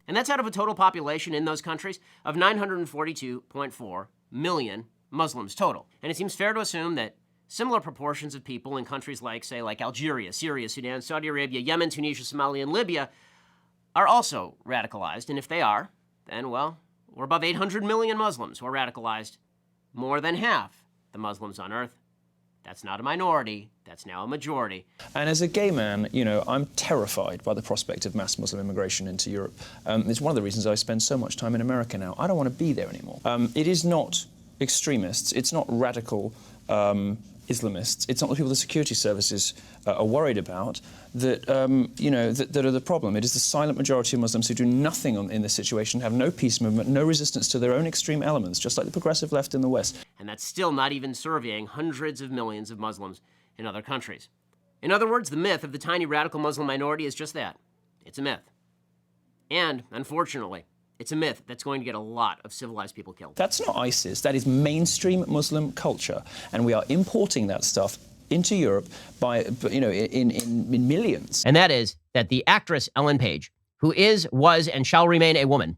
And that's out of a total population in those countries of 942.4 million Muslims total. And it seems fair to assume that similar proportions of people in countries like, say, like Algeria, Syria, Sudan, Saudi Arabia, Yemen, Tunisia, Somalia, and Libya are also radicalized. And if they are, then, well, we're above 800 million Muslims who are radicalized. More than half the Muslims on earth. That's not a minority, that's now a majority. And as a gay man, you know, I'm terrified by the prospect of mass Muslim immigration into Europe. It's one of the reasons I spend so much time in America now. I don't want to be there anymore. It is not extremists, it's not radical Islamists, it's not the people the security services are worried about that, that are the problem. It is the silent majority of Muslims who do nothing in this situation, have no peace movement, no resistance to their own extreme elements, just like the progressive left in the West. And that's still not even surveying hundreds of millions of Muslims in other countries. In other words, the myth of the tiny radical Muslim minority is just that. It's a myth. And, unfortunately, it's a myth that's going to get a lot of civilized people killed. That's not ISIS. That is mainstream Muslim culture. And we are importing that stuff into Europe by, in millions. And that is that the actress Ellen Page, who is, was, and shall remain a woman,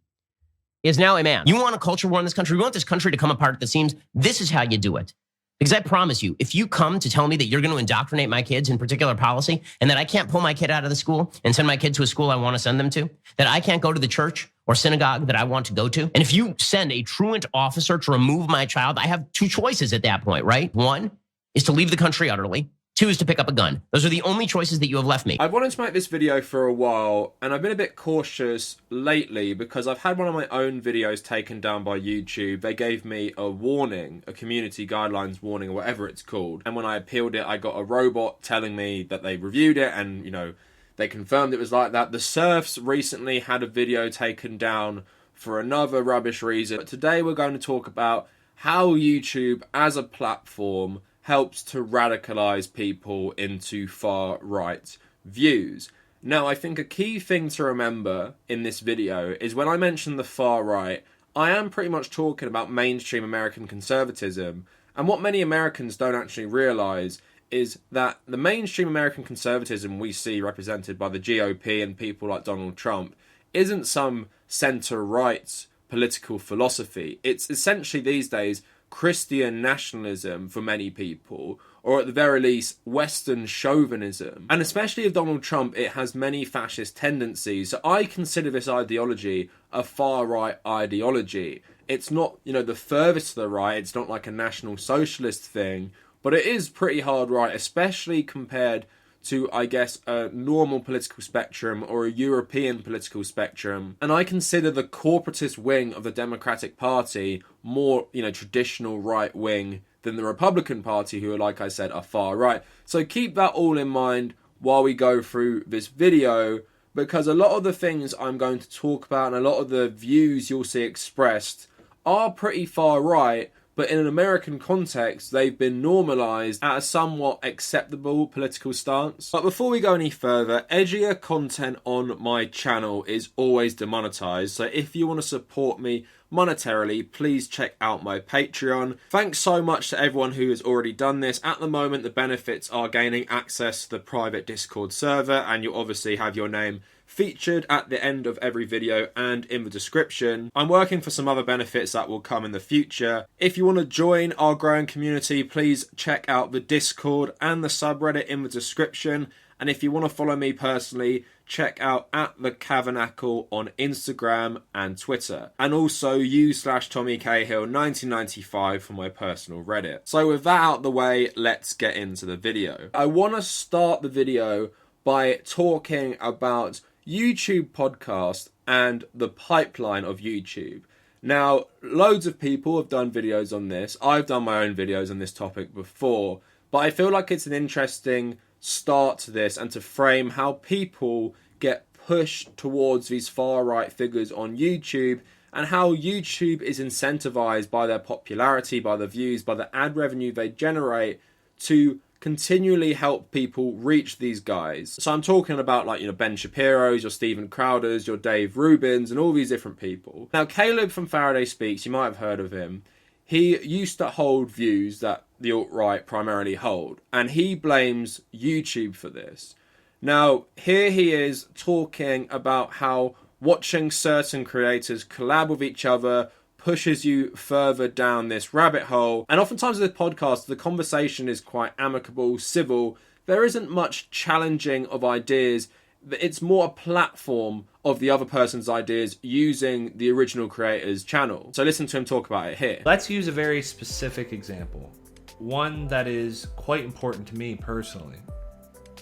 is now a man. You want a culture war in this country? We want this country to come apart at the seams? This is how you do it. Because I promise you, if you come to tell me that you're going to indoctrinate my kids in particular policy and that I can't pull my kid out of the school and send my kid to a school I want to send them to, that I can't go to the church or synagogue that I want to go to, and if you send a truant officer to remove my child, I have two choices at that point, right? One is to leave the country utterly. Two is to pick up a gun. Those are the only choices that you have left me. I've wanted to make this video for a while, and I've been a bit cautious lately because I've had one of my own videos taken down by YouTube. They gave me a warning, a community guidelines warning, or whatever it's called. And when I appealed it, I got a robot telling me that they reviewed it and, they confirmed it was like that. The Surfs recently had a video taken down for another rubbish reason. But today we're going to talk about how YouTube as a platform helps to radicalize people into far-right views. Now, I think a key thing to remember in this video is when I mention the far-right, I am pretty much talking about mainstream American conservatism. And what many Americans don't actually realize is that the mainstream American conservatism we see represented by the GOP and people like Donald Trump isn't some center-right political philosophy. It's essentially these days Christian nationalism for many people, or at the very least Western chauvinism. And especially with Donald Trump, it has many fascist tendencies. So I consider this ideology a far-right ideology. It's not, the furthest to the right, it's not like a national socialist thing, but it is pretty hard right, especially compared to, I guess, a normal political spectrum or a European political spectrum. And I consider the corporatist wing of the Democratic Party more, traditional right wing than the Republican Party, who are, like I said, are far right. So keep that all in mind while we go through this video, because a lot of the things I'm going to talk about and a lot of the views you'll see expressed are pretty far right, but in an American context, they've been normalised at a somewhat acceptable political stance. But before we go any further, edgier content on my channel is always demonetised, so if you want to support me monetarily, please check out my Patreon. Thanks so much to everyone who has already done this. At the moment, the benefits are gaining access to the private Discord server, and you'll obviously have your name featured at the end of every video and in the description. I'm working for some other benefits that will come in the future. If you want to join our growing community, please check out the Discord and the subreddit in the description. And if you want to follow me personally, check out at the Kavernacle on Instagram and Twitter. And also u/TommyCahill1995 for my personal Reddit. So with that out the way, let's get into the video. I want to start the video by talking about YouTube podcast and the pipeline of YouTube. Now, loads of people have done videos on this. I've done my own videos on this topic before, but I feel like it's an interesting start to this and to frame how people get pushed towards these far-right figures on YouTube and how YouTube is incentivized by their popularity, by the views, by the ad revenue they generate to continually help people reach these guys. So I'm talking about Ben Shapiro's, your Steven Crowder's, your Dave Rubin's, and all these different people. Now, Caleb from Faraday Speaks, you might have heard of him. He used to hold views that the alt-right primarily hold, and he blames YouTube for this. Now, here he is talking about how watching certain creators collab with each other pushes you further down this rabbit hole. And oftentimes with podcasts, the conversation is quite amicable, civil. There isn't much challenging of ideas. It's more a platform of the other person's ideas using the original creator's channel. So listen to him talk about it here. Let's use a very specific example, one that is quite important to me personally.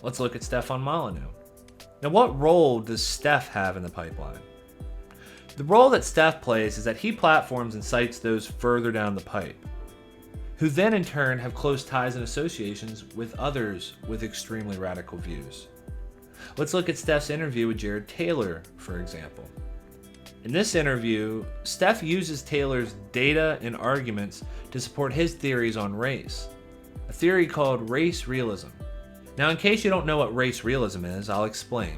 Let's look at Stefan Molyneux. Now, what role does Steph have in the pipeline? The role that Steph plays is that he platforms and cites those further down the pipe, who then in turn have close ties and associations with others with extremely radical views. Let's look at Steph's interview with Jared Taylor, for example. In this interview, Steph uses Taylor's data and arguments to support his theories on race, a theory called race realism. Now, in case you don't know what race realism is, I'll explain.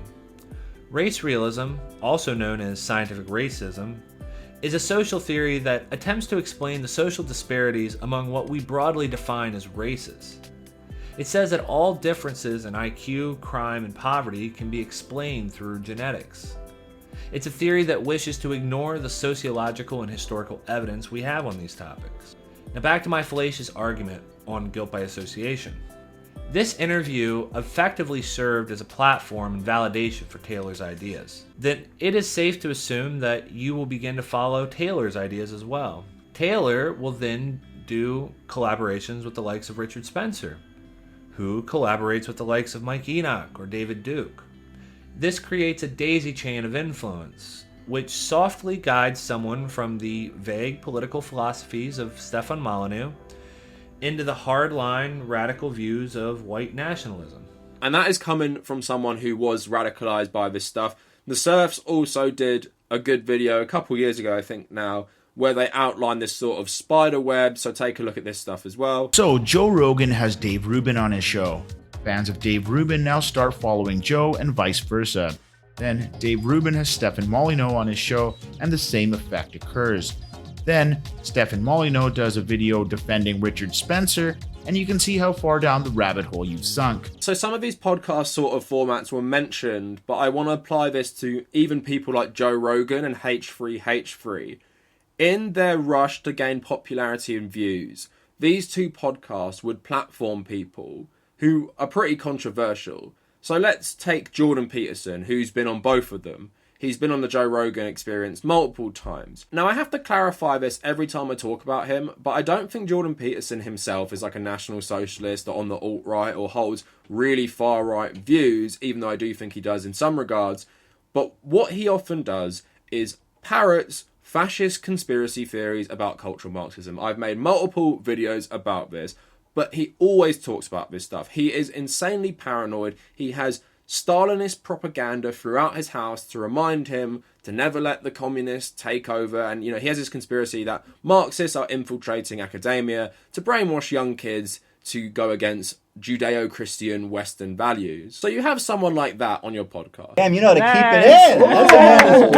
Race realism, also known as scientific racism, is a social theory that attempts to explain the social disparities among what we broadly define as races. It says that all differences in IQ, crime, and poverty can be explained through genetics. It's a theory that wishes to ignore the sociological and historical evidence we have on these topics. Now back to my fallacious argument on guilt by association. This interview effectively served as a platform and validation for Taylor's ideas. Then it is safe to assume that you will begin to follow Taylor's ideas as well. Taylor will then do collaborations with the likes of Richard Spencer, who collaborates with the likes of Mike Enoch or David Duke. This creates a daisy chain of influence, which softly guides someone from the vague political philosophies of Stefan Molyneux into the hardline radical views of white nationalism. And that is coming from someone who was radicalized by this stuff. The Surfs also did a good video a couple years ago, I think now, where they outline this sort of spider web. So take a look at this stuff as well. So Joe Rogan has Dave Rubin on his show. Fans of Dave Rubin now start following Joe and vice versa. Then Dave Rubin has Stefan Molyneux on his show and the same effect occurs. Then Stefan Molyneux does a video defending Richard Spencer, and you can see how far down the rabbit hole you've sunk. So some of these podcast sort of formats were mentioned, but I want to apply this to even people like Joe Rogan and H3H3. In their rush to gain popularity and views, these two podcasts would platform people who are pretty controversial. So let's take Jordan Peterson, who's been on both of them. He's been on the Joe Rogan Experience multiple times. Now, I have to clarify this every time I talk about him, but I don't think Jordan Peterson himself is like a national socialist or on the alt-right or holds really far-right views, even though I do think he does in some regards. But what he often does is parrots fascist conspiracy theories about cultural Marxism. I've made multiple videos about this, but he always talks about this stuff. He is insanely paranoid. He has Stalinist propaganda throughout his house to remind him to never let the communists take over. And, you know, he has this conspiracy that Marxists are infiltrating academia to brainwash young kids to go against Judeo-Christian Western values. So you have someone like that on your podcast. Damn, you know how to keep it in. That's a man's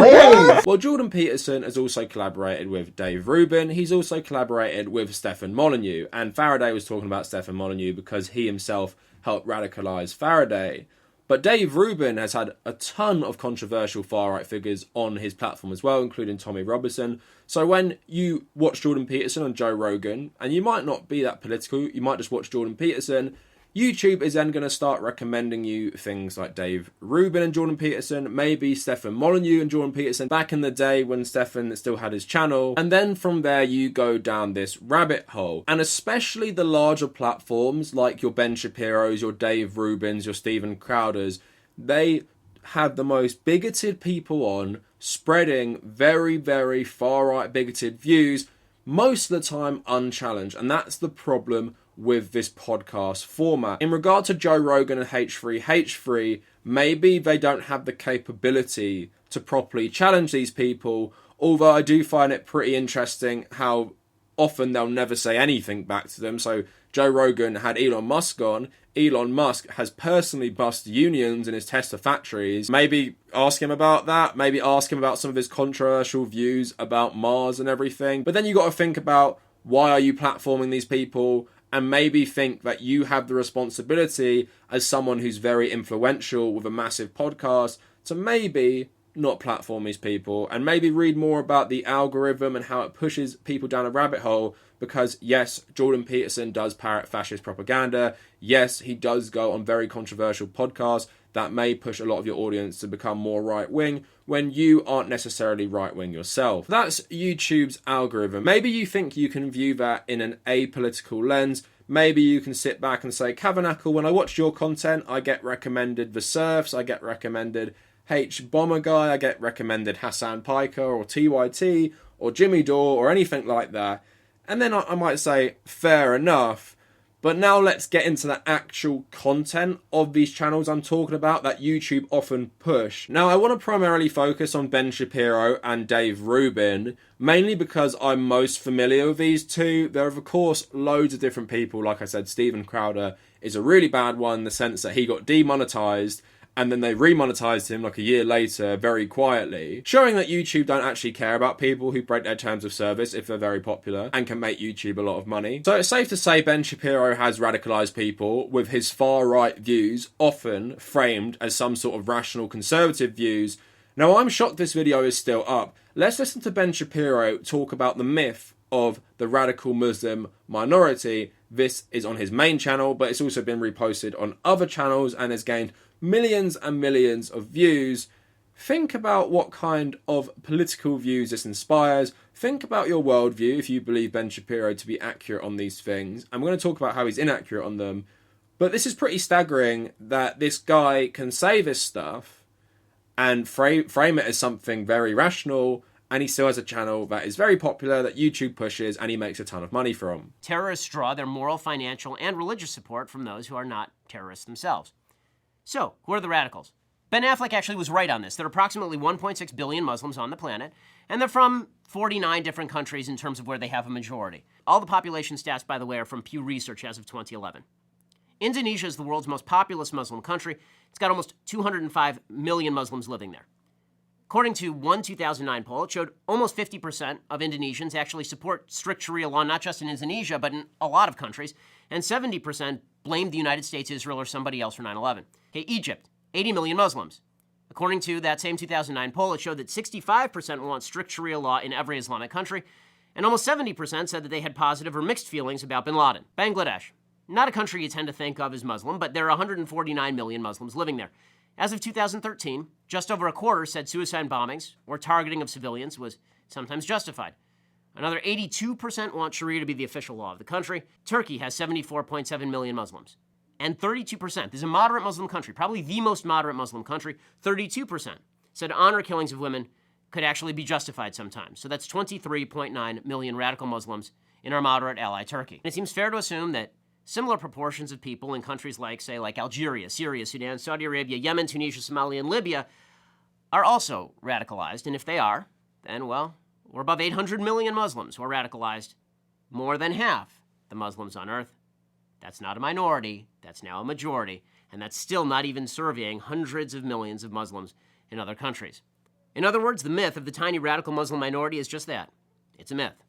ways. Well, Jordan Peterson has also collaborated with Dave Rubin. He's also collaborated with Stefan Molyneux. And Faraday was talking about Stefan Molyneux because he himself helped radicalise Faraday. But Dave Rubin has had a ton of controversial far-right figures on his platform as well, including Tommy Robinson. So when you watch Jordan Peterson on Joe Rogan, and you might not be that political, you might just watch Jordan Peterson, YouTube is then going to start recommending you things like Dave Rubin and Jordan Peterson, maybe Stefan Molyneux and Jordan Peterson back in the day when Stefan still had his channel. And then from there you go down this rabbit hole. And especially the larger platforms like your Ben Shapiros, your Dave Rubins, your Steven Crowders, they have the most bigoted people on, spreading very, very far-right bigoted views, most of the time unchallenged. And that's the problem with this podcast format. In regard to Joe Rogan and H3H3, maybe they don't have the capability to properly challenge these people, although I do find it pretty interesting how often they'll never say anything back to them. So Joe Rogan had Elon Musk on. Elon Musk has personally bust unions in his Tesla factories. Maybe ask him about that. Maybe ask him about some of his controversial views about Mars and everything. But then you got to think about, why are you platforming these people? And maybe think that you have the responsibility as someone who's very influential with a massive podcast to maybe not platform these people, and maybe read more about the algorithm and how it pushes people down a rabbit hole. Because yes, Jordan Peterson does parrot fascist propaganda. Yes, he does go on very controversial podcasts that may push a lot of your audience to become more right-wing when you aren't necessarily right-wing yourself. That's YouTube's algorithm. Maybe you think you can view that in an apolitical lens. Maybe you can sit back and say, Kavernacle, when I watch your content, I get recommended The Surfs, I get recommended H Bomber Guy, I get recommended Hassan Piker or TYT or Jimmy Dore or anything like that. And then I might say, fair enough. But now let's get into the actual content of these channels I'm talking about that YouTube often push. Now, I want to primarily focus on Ben Shapiro and Dave Rubin, mainly because I'm most familiar with these two. There are, of course, loads of different people. Like I said, Steven Crowder is a really bad one in the sense that he got demonetized and then they remonetized him like a year later very quietly, showing that YouTube don't actually care about people who break their terms of service if they're very popular and can make YouTube a lot of money. So it's safe to say Ben Shapiro has radicalized people with his far-right views, often framed as some sort of rational conservative views. Now, I'm shocked this video is still up. Let's listen to Ben Shapiro talk about the myth of the radical Muslim minority. This is on his main channel, but it's also been reposted on other channels and has gained millions and millions of views. Think about what kind of political views this inspires. Think about your worldview if you believe Ben Shapiro to be accurate on these things. I'm going to talk about how he's inaccurate on them. But this is pretty staggering that this guy can say this stuff and frame it as something very rational, and he still has a channel that is very popular, that YouTube pushes, and he makes a ton of money from. Terrorists draw their moral, financial, and religious support from those who are not terrorists themselves. So, who are the radicals? Ben Affleck actually was right on this. There are approximately 1.6 billion Muslims on the planet, and they're from 49 different countries in terms of where they have a majority. All the population stats, by the way, are from Pew Research as of 2011. Indonesia is the world's most populous Muslim country. It's got almost 205 million Muslims living there. According to one 2009 poll, it showed almost 50% of Indonesians actually support strict Sharia law, not just in Indonesia, but in a lot of countries, and 70% blamed the United States, Israel, or somebody else for 9/11. Okay, Egypt, 80 million Muslims. According to that same 2009 poll, it showed that 65% want strict Sharia law in every Islamic country, and almost 70% said that they had positive or mixed feelings about bin Laden. Bangladesh, not a country you tend to think of as Muslim, but there are 149 million Muslims living there. As of 2013, just over a quarter said suicide bombings or targeting of civilians was sometimes justified. Another 82% want Sharia to be the official law of the country. Turkey has 74.7 million Muslims. And 32%, this is a moderate Muslim country, probably the most moderate Muslim country, 32% said honor killings of women could actually be justified sometimes. So that's 23.9 million radical Muslims in our moderate ally, Turkey. And it seems fair to assume that similar proportions of people in countries like, say, like Algeria, Syria, Sudan, Saudi Arabia, Yemen, Tunisia, Somalia, and Libya are also radicalized. And if they are, then, well, we're above 800 million Muslims who are radicalized, more than half the Muslims on earth. That's not a minority, that's now a majority, and that's still not even surveying hundreds of millions of Muslims in other countries. In other words, the myth of the tiny radical Muslim minority is just that. It's a myth.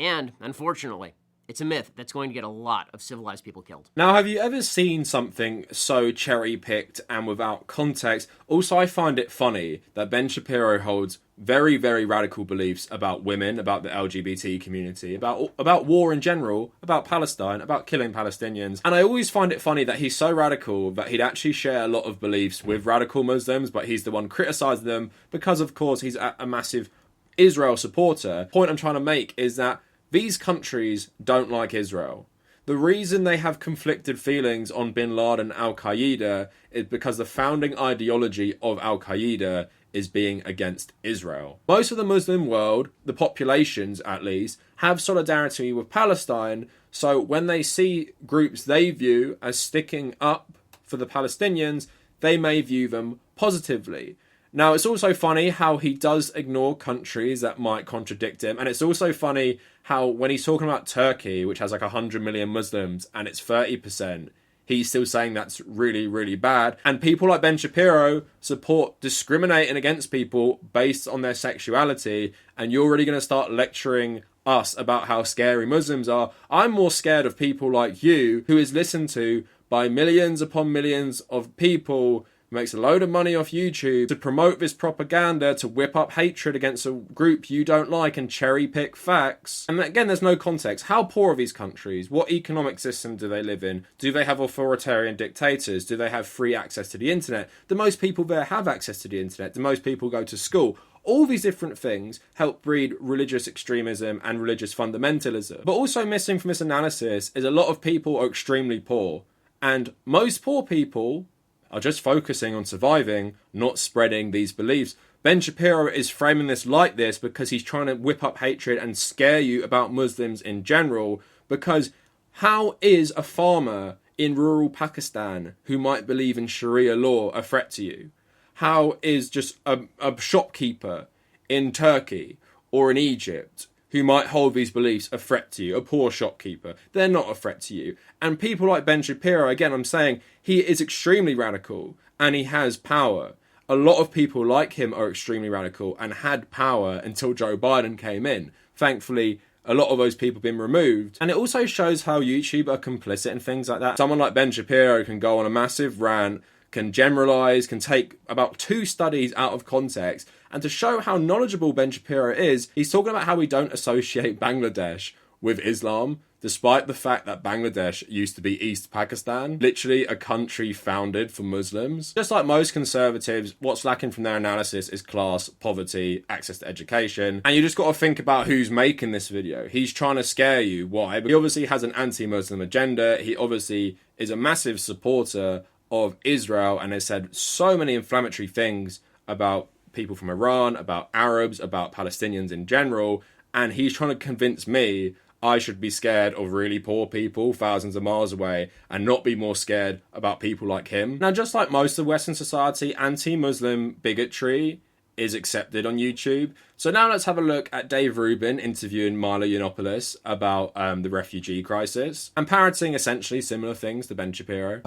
And, unfortunately, it's a myth that's going to get a lot of civilized people killed. Now, have you ever seen something so cherry-picked and without context? Also, I find it funny that Ben Shapiro holds very, very radical beliefs about women, about the LGBT community, about war in general, about Palestine, about killing Palestinians. And I always find it funny that he's so radical that he'd actually share a lot of beliefs with radical Muslims, but he's the one criticizing them because, of course, he's a massive Israel supporter. The point I'm trying to make is that these countries don't like Israel. The reason they have conflicted feelings on bin Laden and Al-Qaeda is because the founding ideology of Al-Qaeda is being against Israel. Most of the Muslim world, the populations at least, have solidarity with Palestine, so when they see groups they view as sticking up for the Palestinians, they may view them positively. Now, it's also funny how he does ignore countries that might contradict him. And it's also funny how when he's talking about Turkey, which has like 100 million Muslims, and it's 30%, he's still saying that's really, really bad. And people like Ben Shapiro support discriminating against people based on their sexuality. And you're really going to start lecturing us about how scary Muslims are. I'm more scared of people like you, who is listened to by millions upon millions of people who makes a load of money off YouTube to promote this propaganda, to whip up hatred against a group you don't like and cherry pick facts. And again, there's no context. How poor are these countries? What economic system do they live in? Do they have authoritarian dictators? Do they have free access to the internet? Do most people there have access to the internet? Do most people go to school? All these different things help breed religious extremism and religious fundamentalism. But also missing from this analysis is a lot of people are extremely poor. And most poor people are just focusing on surviving, not spreading these beliefs. Ben Shapiro is framing this like this because he's trying to whip up hatred and scare you about Muslims in general. Because how is a farmer in rural Pakistan who might believe in Sharia law a threat to you? How is just a shopkeeper in Turkey or in Egypt who might hold these beliefs a threat to you? A poor shopkeeper. They're not a threat to you. And people like Ben Shapiro, again, I'm saying he is extremely radical and he has power. A lot of people like him are extremely radical and had power until Joe Biden came in. Thankfully, a lot of those people have been removed. And it also shows how YouTube are complicit in things like that. Someone like Ben Shapiro can go on a massive rant, can generalize, can take about 2 studies out of context. And to show how knowledgeable Ben Shapiro is, he's talking about how we don't associate Bangladesh with Islam, despite the fact that Bangladesh used to be East Pakistan, literally a country founded for Muslims. Just like most conservatives, what's lacking from their analysis is class, poverty, access to education. And you just got to think about who's making this video. He's trying to scare you. Why? He obviously has an anti-Muslim agenda. He obviously is a massive supporter of Israel and has said so many inflammatory things about people from Iran, about Arabs, about Palestinians in general, and he's trying to convince me I should be scared of really poor people thousands of miles away and not be more scared about people like him. Now, just like most of Western society, anti-Muslim bigotry is accepted on YouTube. So now let's have a look at Dave Rubin interviewing Milo Yiannopoulos about the refugee crisis and parroting essentially similar things to Ben Shapiro.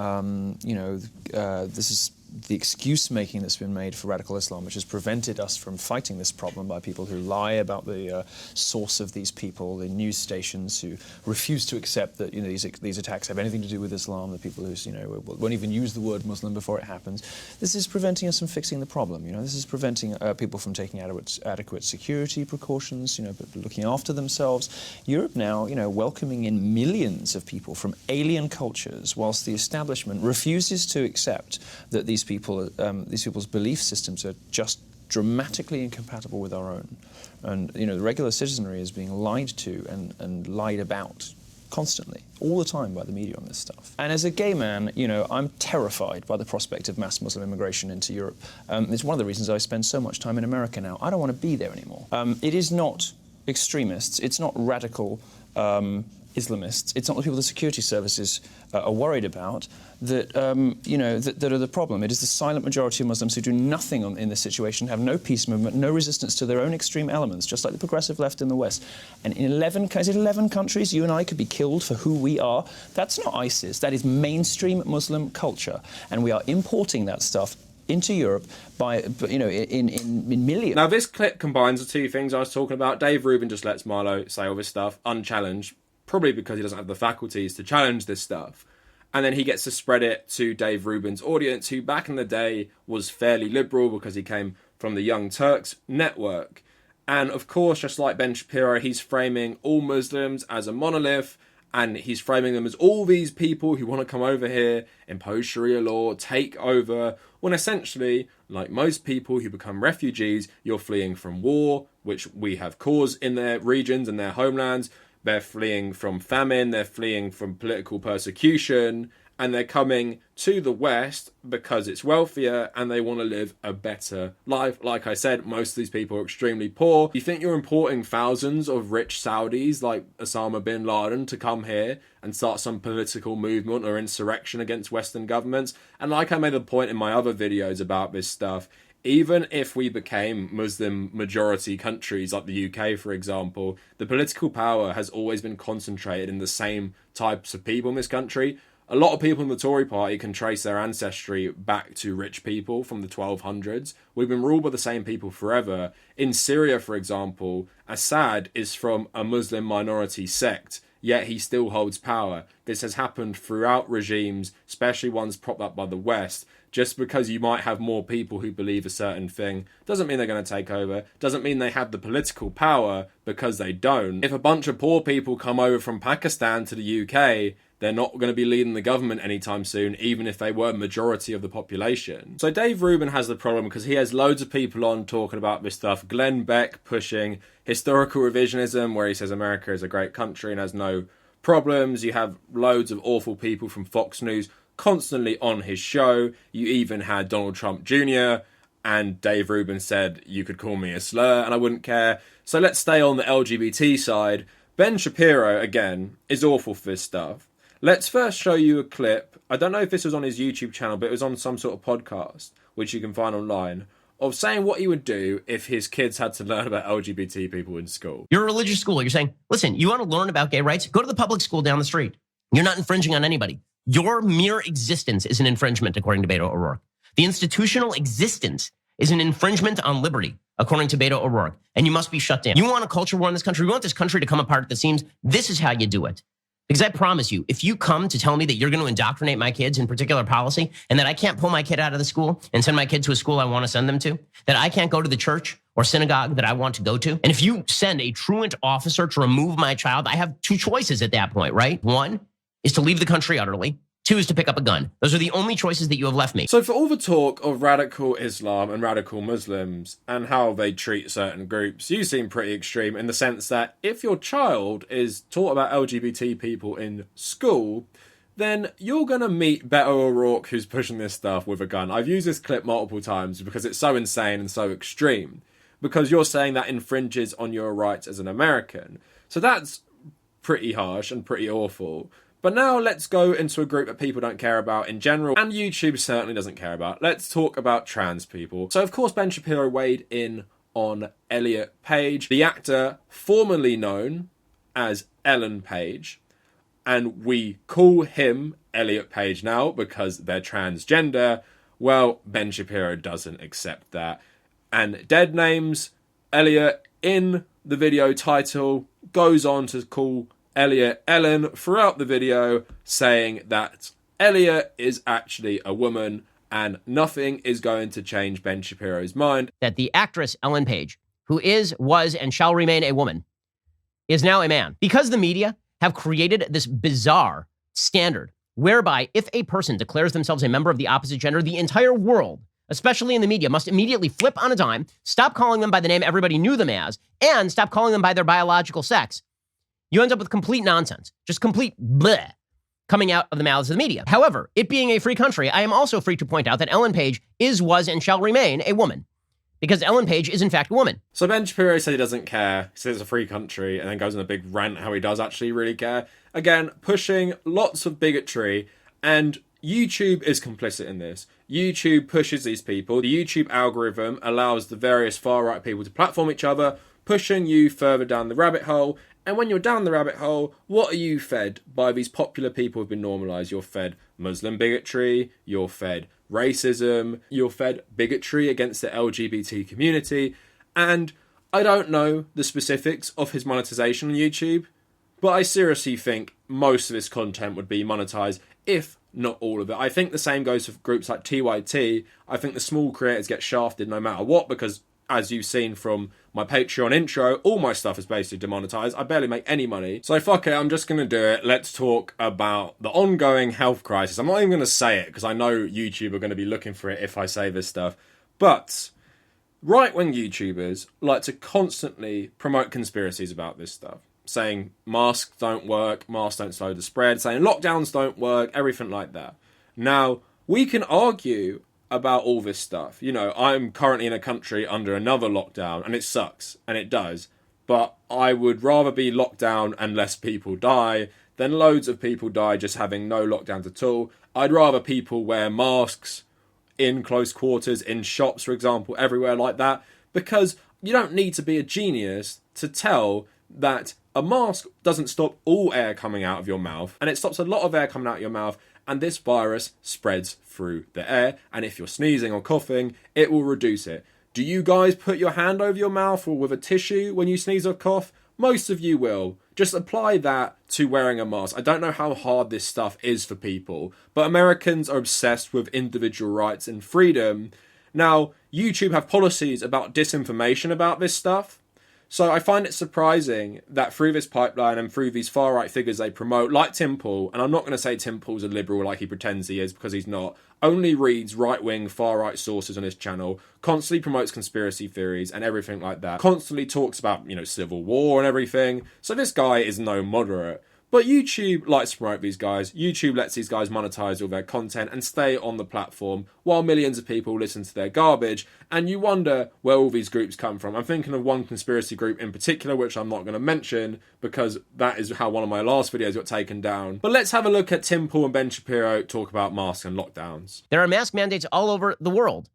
This is the excuse making that's been made for radical Islam, which has prevented us from fighting this problem by people who lie about the source of these people, the news stations who refuse to accept that these attacks have anything to do with Islam, the people who won't even use the word Muslim before it happens. This is preventing us from fixing the problem. This is preventing people from taking adequate security precautions, looking after themselves. Europe now, welcoming in millions of people from alien cultures, whilst the establishment refuses to accept that these people's belief systems are just dramatically incompatible with our own. And, the regular citizenry is being lied to and lied about constantly, all the time by the media on this stuff. And as a gay man, I'm terrified by the prospect of mass Muslim immigration into Europe. It's one of the reasons I spend so much time in America now. I don't want to be there anymore. It is not extremists, it's not radical Islamists, it's not the people the security services are worried about that that are the problem. It is the silent majority of Muslims who do nothing in this situation, have no peace movement, no resistance to their own extreme elements, just like the progressive left in the West. And in 11 countries, you and I could be killed for who we are. That's not ISIS. That is mainstream Muslim culture, and we are importing that stuff into Europe by, in millions. Now, this clip combines the 2 things I was talking about. Dave Rubin just lets Milo say all this stuff unchallenged, probably because he doesn't have the faculties to challenge this stuff. And then he gets to spread it to Dave Rubin's audience, who back in the day was fairly liberal because he came from the Young Turks network. And of course, just like Ben Shapiro, he's framing all Muslims as a monolith, and he's framing them as all these people who want to come over here, impose Sharia law, take over, when essentially, like most people who become refugees, you're fleeing from war, which we have caused in their regions and their homelands. They're fleeing from famine, they're fleeing from political persecution, and they're coming to the West because it's wealthier and they want to live a better life. Like I said, most of these people are extremely poor. You think you're importing thousands of rich Saudis like Osama bin Laden to come here and start some political movement or insurrection against Western governments? And like I made a point in my other videos about this stuff, even if we became Muslim majority countries like the UK, for example, the political power has always been concentrated in the same types of people in this country. A lot of people in the Tory party can trace their ancestry back to rich people from the 1200s. We've been ruled by the same people forever. In Syria, for example, Assad is from a Muslim minority sect, yet he still holds power. This has happened throughout regimes, especially ones propped up by the West. Just because you might have more people who believe a certain thing doesn't mean they're going to take over, doesn't mean they have the political power, because they don't. If a bunch of poor people come over from Pakistan to the UK, they're not going to be leading the government anytime soon, even if they were majority of the population. So Dave Rubin has the problem because he has loads of people on talking about this stuff. Glenn Beck pushing historical revisionism, where he says America is a great country and has no problems. You have loads of awful people from Fox News constantly on his show. You even had Donald Trump Jr. and Dave Rubin said you could call me a slur and I wouldn't care. So let's stay on the LGBT side. Ben Shapiro, again, is awful for this stuff. Let's first show you a clip. I don't know if this was on his YouTube channel, but it was on some sort of podcast, which you can find online, of saying what he would do if his kids had to learn about LGBT people in school. You're a religious school. You're saying, listen, you want to learn about gay rights? Go to the public school down the street. You're not infringing on anybody. Your mere existence is an infringement, according to Beto O'Rourke. The institutional existence is an infringement on liberty, according to Beto O'Rourke, and you must be shut down. You want a culture war in this country? We want this country to come apart at the seams. This is how you do it. Because I promise you, if you come to tell me that you're going to indoctrinate my kids in particular policy and that I can't pull my kid out of the school and send my kid to a school I want to send them to, that I can't go to the church or synagogue that I want to go to, and if you send a truant officer to remove my child, I have two choices at that point, right? One is to leave the country utterly. Two is to pick up a gun. Those are the only choices that you have left me. So for all the talk of radical Islam and radical Muslims and how they treat certain groups, you seem pretty extreme in the sense that if your child is taught about LGBT people in school, then you're going to meet Beto O'Rourke who's pushing this stuff with a gun. I've used this clip multiple times because it's so insane and so extreme. Because you're saying that infringes on your rights as an American. So that's pretty harsh and pretty awful. But now let's go into a group that people don't care about in general, and YouTube certainly doesn't care about. Let's talk about trans people. So of course Ben Shapiro weighed in on Elliot Page, the actor formerly known as Ellen Page, and we call him Elliot Page now because they're transgender. Well, Ben Shapiro doesn't accept that. And Dead Names, Elliot, in the video title, goes on to call Elliot Ellen throughout the video, saying that Elliot is actually a woman and nothing is going to change Ben Shapiro's mind. That the actress Ellen Page, who is, was, and shall remain a woman, is now a man. Because the media have created this bizarre standard whereby if a person declares themselves a member of the opposite gender, the entire world, especially in the media, must immediately flip on a dime, stop calling them by the name everybody knew them as, and stop calling them by their biological sex. You end up with complete nonsense, just complete bleh, coming out of the mouths of the media. However, it being a free country, I am also free to point out that Ellen Page is, was, and shall remain a woman. Because Ellen Page is in fact a woman. So Ben Shapiro said he doesn't care, he says it's a free country, and then goes on a big rant how he does actually really care. Again, pushing lots of bigotry, and YouTube is complicit in this. YouTube pushes these people. The YouTube algorithm allows the various far-right people to platform each other, pushing you further down the rabbit hole. And when you're down the rabbit hole, what are you fed by these popular people who've been normalised? You're fed Muslim bigotry, you're fed racism, you're fed bigotry against the LGBT community. And I don't know the specifics of his monetization on YouTube, but I seriously think most of his content would be monetized, if not all of it. I think the same goes for groups like TYT. I think the small creators get shafted no matter what, because as you've seen from my Patreon intro, all my stuff is basically demonetized. I barely make any money. So fuck it, I'm just going to do it. Let's talk about the ongoing health crisis. I'm not even going to say it because I know YouTube are going to be looking for it if I say this stuff. But right-wing YouTubers like to constantly promote conspiracies about this stuff. Saying masks don't work, masks don't slow the spread, saying lockdowns don't work, everything like that. Now, we can argue about all this stuff. You know, I'm currently in a country under another lockdown, and it sucks, and it does. But I would rather be locked down and less people die than loads of people die just having no lockdowns at all. I'd rather people wear masks in close quarters, in shops, for example, everywhere like that, because you don't need to be a genius to tell that a mask doesn't stop all air coming out of your mouth, and it stops a lot of air coming out of your mouth, and this virus spreads through the air, and if you're sneezing or coughing, it will reduce it. Do you guys put your hand over your mouth or with a tissue when you sneeze or cough? Most of you will. Just apply that to wearing a mask. I don't know how hard this stuff is for people, but Americans are obsessed with individual rights and freedom. Now, YouTube have policies about disinformation about this stuff. So I find it surprising that through this pipeline and through these far-right figures they promote, like Tim Pool, and I'm not going to say Tim Pool's a liberal like he pretends he is, because he's not, only reads right-wing, far-right sources on his channel, constantly promotes conspiracy theories and everything like that, constantly talks about, civil war and everything. So this guy is no moderate. But YouTube likes to promote these guys. YouTube lets these guys monetize all their content and stay on the platform while millions of people listen to their garbage. And you wonder where all these groups come from. I'm thinking of one conspiracy group in particular, which I'm not going to mention because that is how one of my last videos got taken down. But let's have a look at Tim Pool and Ben Shapiro talk about masks and lockdowns. There are mask mandates all over the world.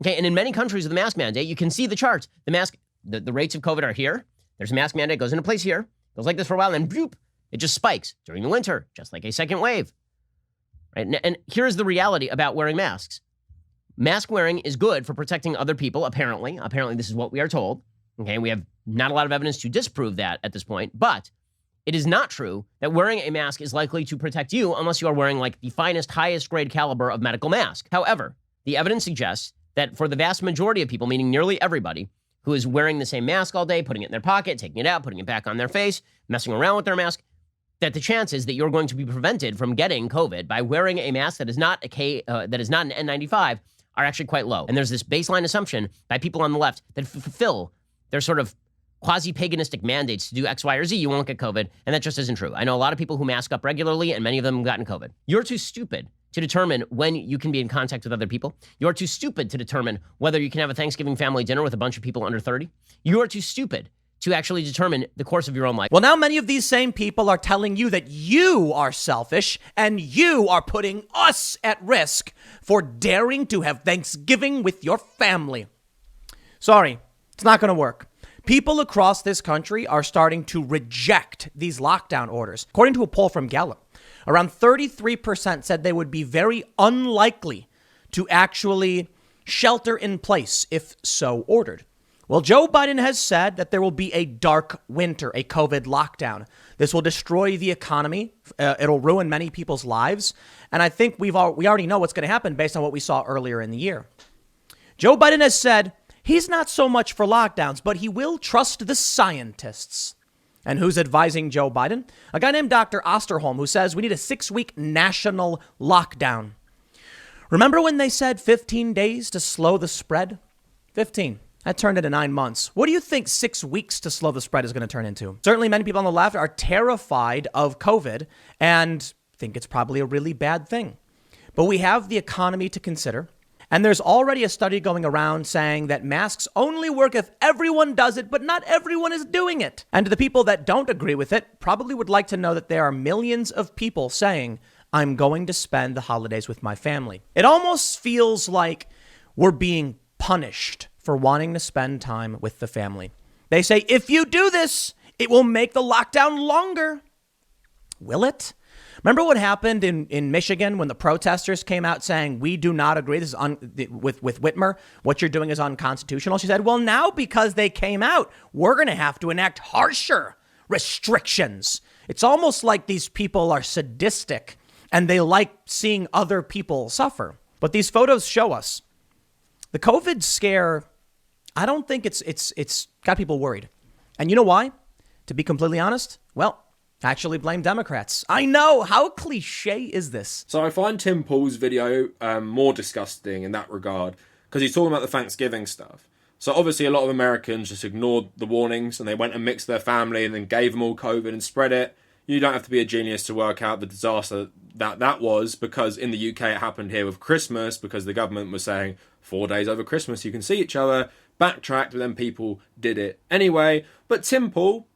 Okay, and in many countries with the mask mandate, you can see the charts. The rates of COVID are here. There's a mask mandate, goes into place here, goes like this for a while, and then boop, it just spikes during the winter, just like a second wave. Right? And here's the reality about wearing masks. Mask wearing is good for protecting other people, apparently. Apparently, this is what we are told. Okay, we have not a lot of evidence to disprove that at this point, but it is not true that wearing a mask is likely to protect you unless you are wearing like the finest, highest grade caliber of medical mask. However, the evidence suggests that for the vast majority of people, meaning nearly everybody, who is wearing the same mask all day, putting it in their pocket, taking it out, putting it back on their face, messing around with their mask, that the chances that you're going to be prevented from getting COVID by wearing a mask that is not an N95 are actually quite low. And there's this baseline assumption by people on the left that fulfill their sort of quasi-paganistic mandates to do X, Y, or Z, you won't get COVID, and that just isn't true. I know a lot of people who mask up regularly, and many of them have gotten COVID. You're too stupid to determine when you can be in contact with other people. You're too stupid to determine whether you can have a Thanksgiving family dinner with a bunch of people under 30. You are too stupid to actually determine the course of your own life. Well, now many of these same people are telling you that you are selfish and you are putting us at risk for daring to have Thanksgiving with your family. Sorry, it's not going to work. People across this country are starting to reject these lockdown orders. According to a poll from Gallup, around 33% said they would be very unlikely to actually shelter in place if so ordered. Well, Joe Biden has said that there will be a dark winter, a COVID lockdown. This will destroy the economy. It'll ruin many people's lives. And I think we already know what's going to happen based on what we saw earlier in the year. Joe Biden has said he's not so much for lockdowns, but he will trust the scientists. And who's advising Joe Biden? A guy named Dr. Osterholm, who says we need a 6-week national lockdown. Remember when they said 15 days to slow the spread? 15. That turned into 9 months. What do you think 6 weeks to slow the spread is going to turn into? Certainly many people on the left are terrified of COVID and think it's probably a really bad thing. But we have the economy to consider. And there's already a study going around saying that masks only work if everyone does it, but not everyone is doing it. And to the people that don't agree with it, probably would like to know that there are millions of people saying, I'm going to spend the holidays with my family. It almost feels like we're being punished for wanting to spend time with the family. They say, if you do this, it will make the lockdown longer. Will it? Remember what happened in Michigan when the protesters came out saying, we do not agree, this is with Whitmer, what you're doing is unconstitutional? She said, well, now because they came out, we're going to have to enact harsher restrictions. It's almost like these people are sadistic and they like seeing other people suffer. But these photos show us the COVID scare. I don't think it's got people worried. And you know why? To be completely honest, well, actually blame Democrats. I know. How cliche is this? So I find Tim Pool's video more disgusting in that regard because he's talking about the Thanksgiving stuff. So obviously a lot of Americans just ignored the warnings and they went and mixed their family and then gave them all COVID and spread it. You don't have to be a genius to work out the disaster that was, because in the UK it happened here with Christmas because the government was saying 4 days over Christmas you can see each other. Backtracked, but then people did it anyway. But Tim Pool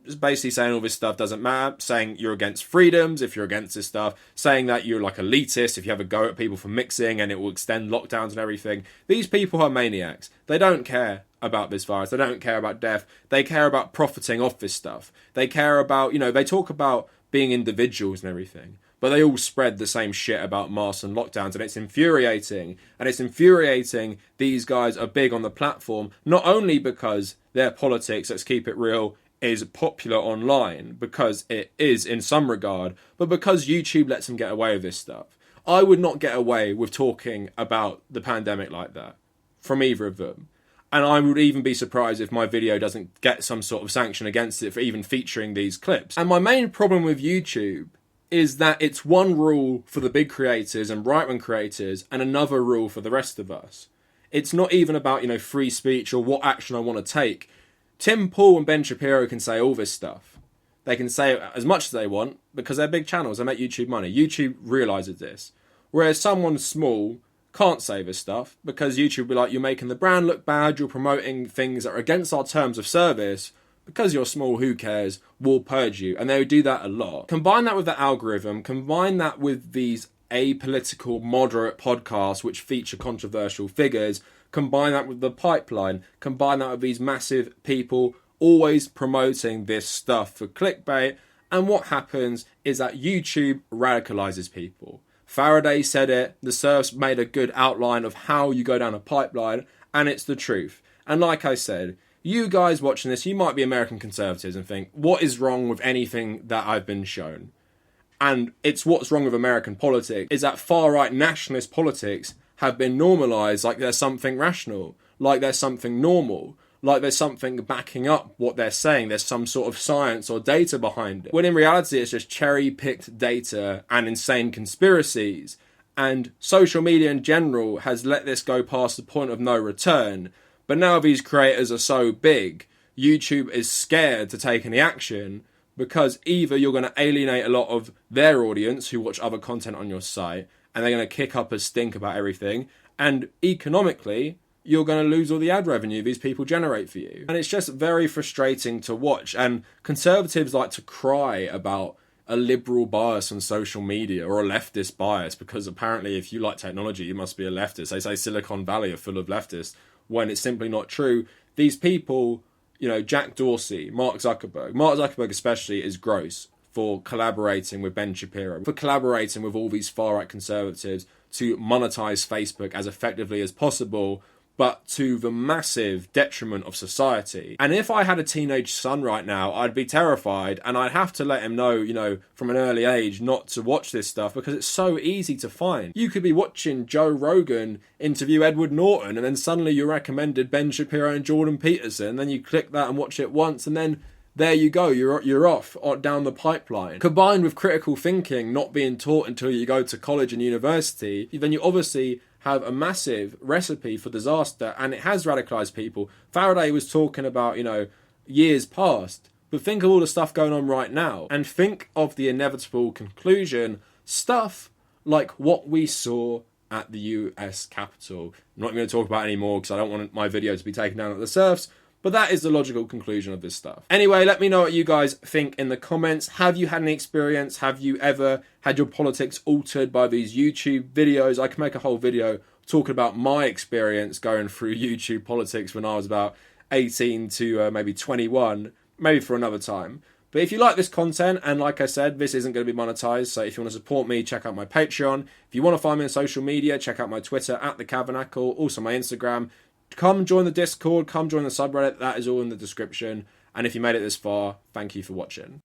is basically saying all this stuff doesn't matter, saying you're against freedoms if you're against this stuff, saying that you're like elitist if you have a go at people for mixing and it will extend lockdowns and everything. These people are maniacs. They don't care about this virus. They don't care about death. They care about profiting off this stuff. They care about, they talk about being individuals and everything, but they all spread the same shit about masks and lockdowns, and it's infuriating. And it's infuriating these guys are big on the platform, not only because their politics, let's keep it real, is popular online because it is in some regard, but because YouTube lets them get away with this stuff. I would not get away with talking about the pandemic like that from either of them. And I would even be surprised if my video doesn't get some sort of sanction against it for even featuring these clips. And my main problem with YouTube is that it's one rule for the big creators and right-wing creators and another rule for the rest of us. It's not even about, free speech or what action I want to take. Tim Pool and Ben Shapiro can say all this stuff. They can say it as much as they want because they're big channels. They make YouTube money. YouTube realises this. Whereas someone small can't say this stuff because YouTube will be like, you're making the brand look bad, you're promoting things that are against our terms of service. Because you're small, who cares? We'll purge you. And they would do that a lot. Combine that with the algorithm, combine that with these apolitical, moderate podcasts which feature controversial figures, combine that with the pipeline, combine that with these massive people always promoting this stuff for clickbait, and what happens is that YouTube radicalizes people. Faraday said it, the serfs made a good outline of how you go down a pipeline, and it's the truth. And like I said, you guys watching this, you might be American conservatives and think, what is wrong with anything that I've been shown? And it's what's wrong with American politics, is that far-right nationalist politics have been normalised like there's something rational, like there's something normal, like there's something backing up what they're saying, there's some sort of science or data behind it. When in reality it's just cherry-picked data and insane conspiracies. And social media in general has let this go past the point of no return. But now these creators are so big, YouTube is scared to take any action because either you're going to alienate a lot of their audience who watch other content on your site and they're going to kick up a stink about everything, and economically you're going to lose all the ad revenue these people generate for you. And it's just very frustrating to watch. And conservatives like to cry about a liberal bias on social media or a leftist bias because apparently if you like technology you must be a leftist. They say Silicon Valley are full of leftists when it's simply not true. These people, Jack Dorsey, Mark Zuckerberg especially is gross for collaborating with Ben Shapiro, for collaborating with all these far-right conservatives to monetize Facebook as effectively as possible, but to the massive detriment of society. And if I had a teenage son right now, I'd be terrified, and I'd have to let him know, from an early age not to watch this stuff because it's so easy to find. You could be watching Joe Rogan interview Edward Norton, and then suddenly you're recommended Ben Shapiro and Jordan Peterson, then you click that and watch it once, and then there you go, you're off down the pipeline. Combined with critical thinking not being taught until you go to college and university, then you obviously have a massive recipe for disaster, and it has radicalized people. Faraday was talking about, years past, but think of all the stuff going on right now, and think of the inevitable conclusion, stuff like what we saw at the US Capitol. I'm not going to talk about it anymore because I don't want my video to be taken down at the serfs, but that is the logical conclusion of this stuff. Anyway, let me know what you guys think in the comments. Have you had any experience? Have you ever had your politics altered by these YouTube videos? I can make a whole video talking about my experience going through YouTube politics when I was about 18 to maybe 21, maybe for another time. But if you like this content, and like I said, this isn't going to be monetized, so if you want to support me, check out my Patreon. If you want to find me on social media, check out my Twitter, @the Kavernacle, also my Instagram. Come join the Discord, come join the subreddit, that is all in the description. And if you made it this far, thank you for watching.